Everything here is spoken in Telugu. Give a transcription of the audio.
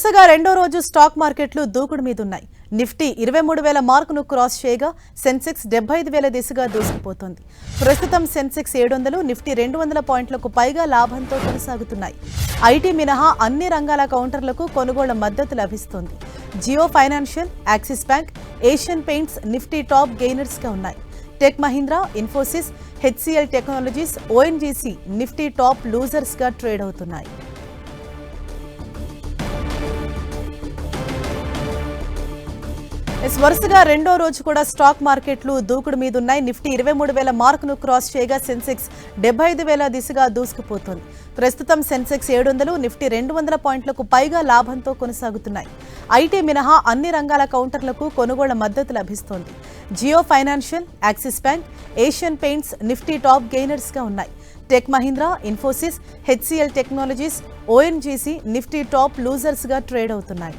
వరుసగా రెండో రోజు స్టాక్ మార్కెట్లు దూకుడు మీదున్నాయి. నిఫ్టీ 23,000 మార్కును క్రాస్ చేయగా సెన్సెక్స్ 75,000 దిశగా దూసుకుపోతోంది. ప్రస్తుతం సెన్సెక్స్ 700, నిఫ్టీ 200 పాయింట్లకు పైగా లాభంతో కొనసాగుతున్నాయి. ఐటీ మినహా అన్ని రంగాల కౌంటర్లకు కొనుగోళ్ల మద్దతు లభిస్తోంది. Jio financial, axis bank, Asian paints nifty top గెయినర్స్గా ఉన్నాయి. Tech Mahindra, Infosys, HCL technologies, ONGC nifty top లూజర్స్గా ట్రేడ్ అవుతున్నాయి. వరుసగా రెండో రోజు కూడా స్టాక్ మార్కెట్లు దూకుడు మీదున్నాయి. నిఫ్టీ 23,000 మార్కును క్రాస్ చేయగా సెన్సెక్స్ 75,000 దిశగా దూసుకుపోతోంది. ప్రస్తుతం సెన్సెక్స్ 700, నిఫ్టీ 200 పాయింట్లకు పైగా లాభంతో కొనసాగుతున్నాయి. ఐటీ మినహా అన్ని రంగాల కౌంటర్లకు కొనుగోళ్ల మద్దతు లభిస్తోంది. Jio financial, axis bank, Asian paints nifty top గెయినర్స్గా ఉన్నాయి. Tech Mahindra, Infosys, HCL technologies, ONGC nifty top లూజర్స్గా ట్రేడ్ అవుతున్నాయి.